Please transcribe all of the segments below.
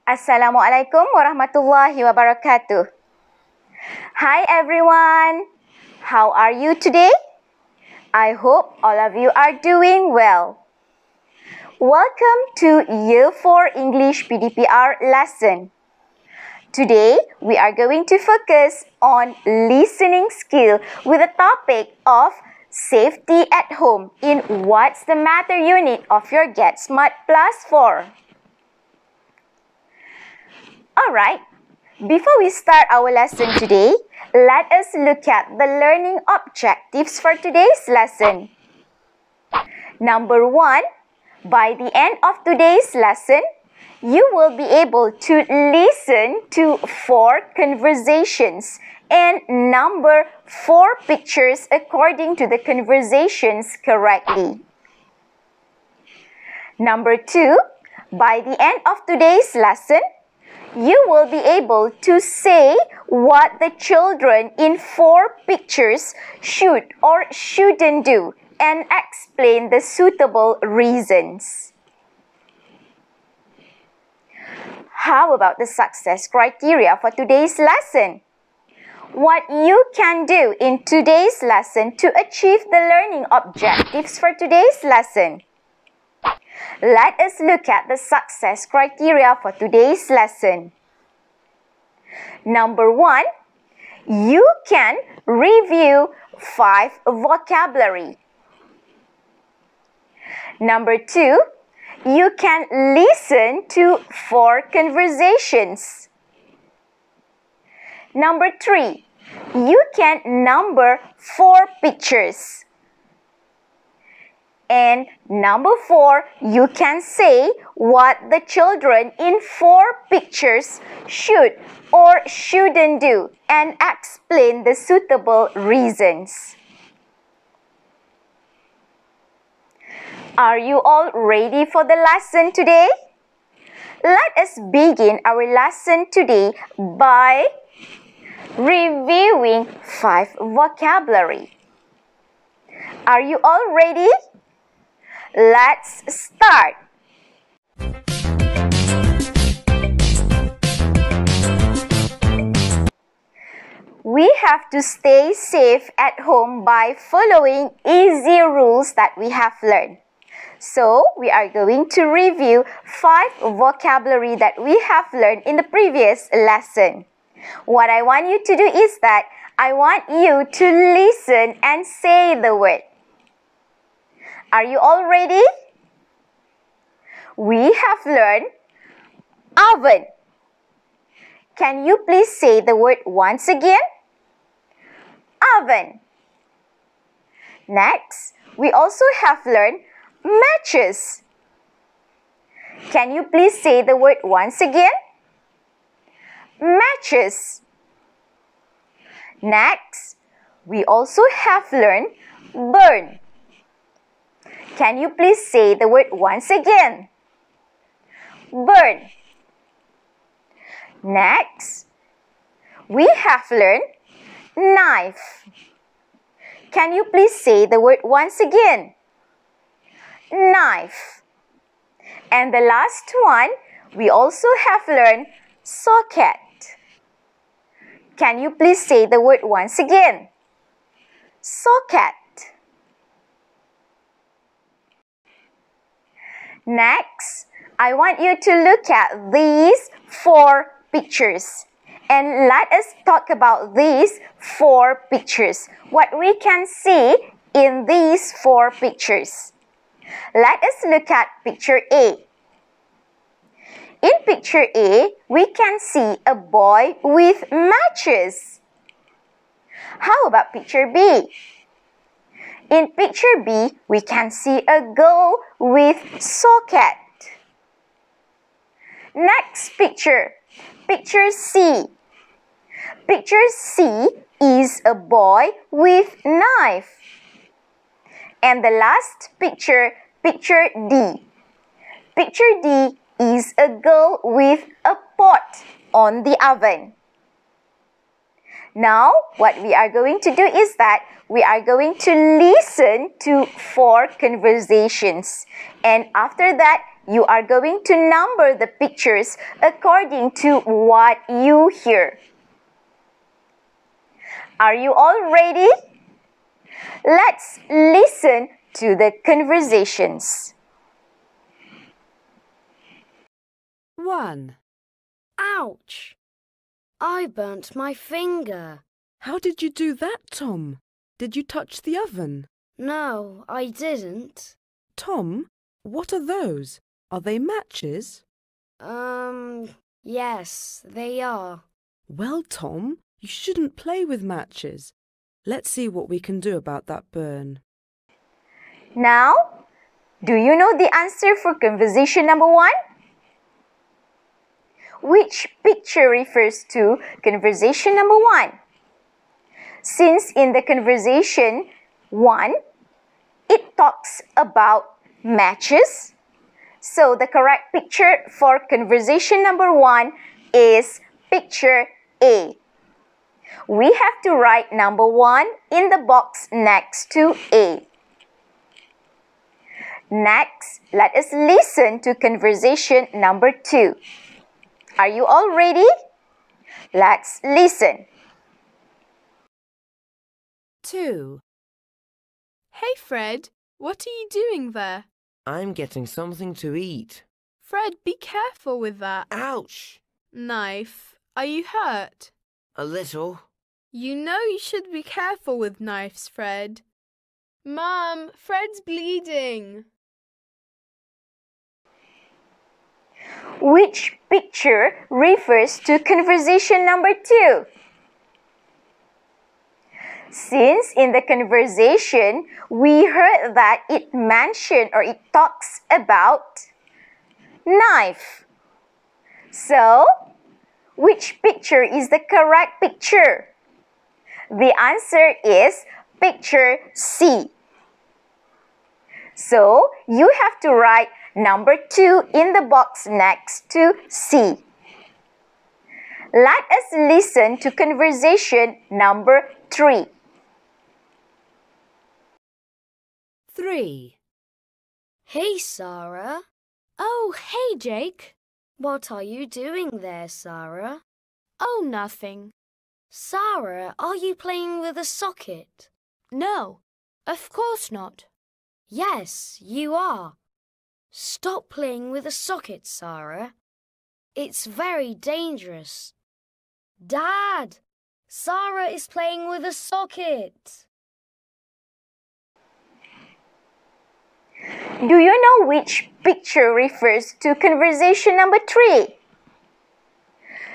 Assalamualaikum warahmatullahi wabarakatuh. Hi everyone. How are you today? I hope all of you are doing well. Welcome to Year 4 English PDPR lesson. Today, we are going to focus on listening skill with the topic of safety at home in What's the Matter unit of your Get Smart Plus 4. Alright, before we start our lesson today, let us look at the learning objectives for today's lesson. Number 1, by the end of today's lesson, you will be able to listen to 4 conversations and number 4 pictures according to the conversations correctly. Number 2, by the end of today's lesson, you will be able to say what the children in 4 pictures should or shouldn't do and explain the suitable reasons. How about the success criteria for today's lesson? What you can do in today's lesson to achieve the learning objectives for today's lesson. Let us look at the success criteria for today's lesson. Number 1, you can review 5 vocabulary. Number 2, you can listen to 4 conversations. Number 3, you can number 4 pictures. And number 4, you can say what the children in 4 pictures should or shouldn't do and explain the suitable reasons. Are you all ready for the lesson today? Let us begin our lesson today by reviewing 5 vocabulary. Are you all ready? Let's start. We have to stay safe at home by following easy rules that we have learned. So, we are going to review 5 vocabulary that we have learned in the previous lesson. What I want you to do is that I want you to listen and say the word. Are you all ready? We have learned oven. Can you please say the word once again? Oven. Next, we also have learned matches. Can you please say the word once again? Matches. Next, we also have learned burn. Can you please say the word once again? Burn. Next, we have learned knife. Can you please say the word once again? Knife. And the last one, we also have learned socket. Can you please say the word once again? Socket. Next, I want you to look at these 4 pictures. And let us talk about these 4 pictures. What we can see in these 4 pictures. Let us look at picture A. In picture A, we can see a boy with matches. How about picture B? In picture B, we can see a girl with socket. Next picture, picture C. Picture C is a boy with knife. And the last picture, picture D. Picture D is a girl with a pot on the oven. Now, what we are going to do is that we are going to listen to 4 conversations. And after that, you are going to number the pictures according to what you hear. Are you all ready? Let's listen to the conversations. 1. Ouch! I burnt my finger. How did you do that, Tom? Did you touch the oven? No, I didn't. Tom, what are those? Are they matches? Yes, they are. Well, Tom, you shouldn't play with matches. Let's see what we can do about that burn. Now, do you know the answer for conversation number 1? Which picture refers to conversation number 1? Since in the conversation 1, it talks about matches, so the correct picture for conversation number 1 is picture A. We have to write number 1 in the box next to A. Next, let us listen to conversation number 2. Are you all ready? Let's listen. 2. Hey Fred, what are you doing there? I'm getting something to eat. Fred, be careful with that. Ouch! Knife, are you hurt? A little. You know you should be careful with knives, Fred. Mom, Fred's bleeding. Which picture refers to conversation number 2? Since in the conversation, we heard that it mentioned or it talks about knife. So, which picture is the correct picture? The answer is picture C. So, you have to write number 2 in the box next to C. Let us listen to conversation number 3. 3. Hey, Sarah. Oh, hey Jake. What are you doing there, Sarah? Oh, nothing. Sarah, are you playing with a socket? No, of course not. Yes, you are. Stop playing with a socket, Sarah. It's very dangerous. Dad, Sarah is playing with a socket. Do you know which picture refers to conversation number 3?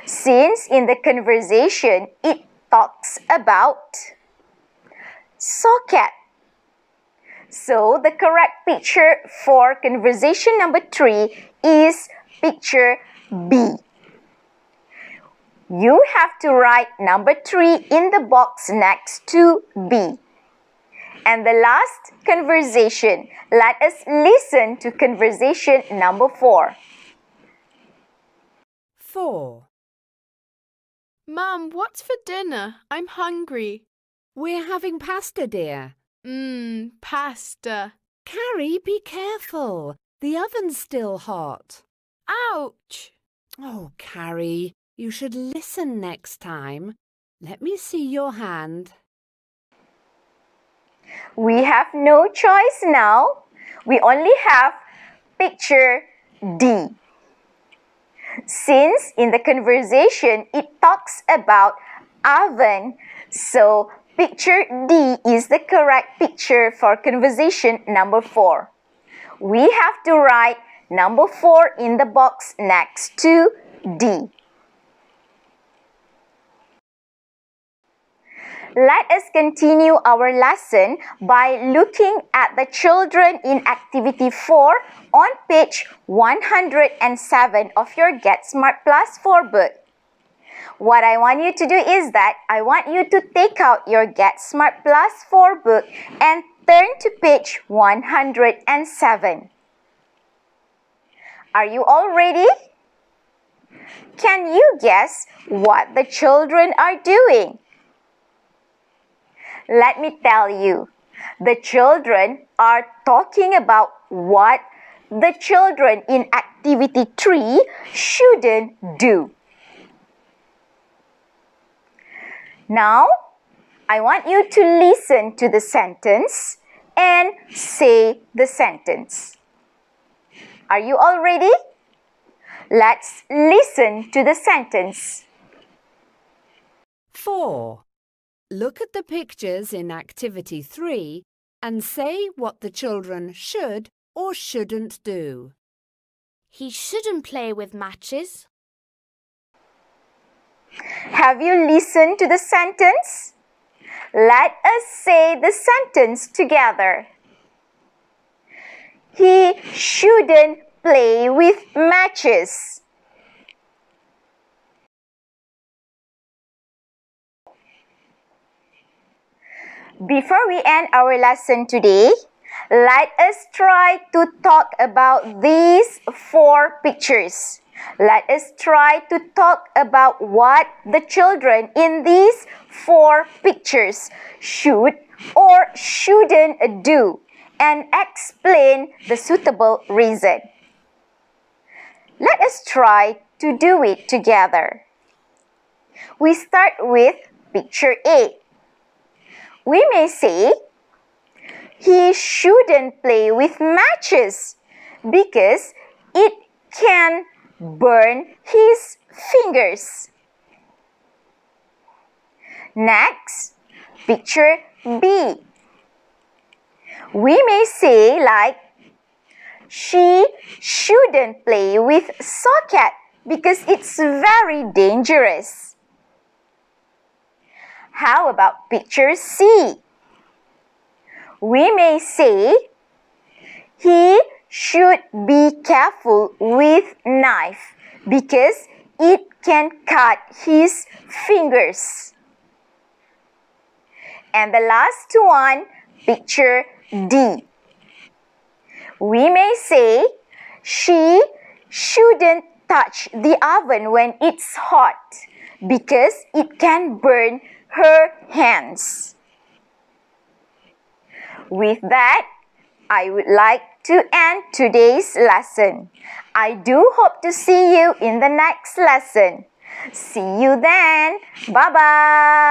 Since in the conversation it talks about socket. So the correct picture for conversation number 3 is picture B. You have to write number 3 in the box next to B. And the last conversation, let us listen to conversation number 4. 4. Mum, what's for dinner? I'm hungry. We're having pasta, dear. Pasta. Carrie, be careful. The oven's still hot. Ouch! Oh, Carrie, you should listen next time. Let me see your hand. We have no choice now. We only have picture D. Since in the conversation it talks about oven, so picture D is the correct picture for conversation number 4. We have to write number 4 in the box next to D. Let us continue our lesson by looking at the children in activity 4 on page 107 of your Get Smart Plus 4 book. What I want you to do is that I want you to take out your Get Smart Plus 4 book and turn to page 107. Are you all ready? Can you guess what the children are doing? Let me tell you, the children are talking about what the children in activity 3 shouldn't do. Now, I want you to listen to the sentence and say the sentence. Are you all ready? Let's listen to the sentence. 4. Look at the pictures in Activity 3 and say what the children should or shouldn't do. He shouldn't play with matches. Have you listened to the sentence? Let us say the sentence together. He shouldn't play with matches. Before we end our lesson today, let us try to talk about these 4 pictures. Let us try to talk about what the children in these 4 pictures should or shouldn't do and explain the suitable reason. Let us try to do it together. We start with picture A. We may say, he shouldn't play with matches because it can burn his fingers. Next, picture B. We may say like, she shouldn't play with socket because it's very dangerous. How about picture C? We may say, he should be careful with knife because it can cut his fingers. And the last one, picture D. We may say, she shouldn't touch the oven when it's hot because it can burn her hands. With that, I would like to end today's lesson. I do hope to see you in the next lesson. See you then. Bye-bye.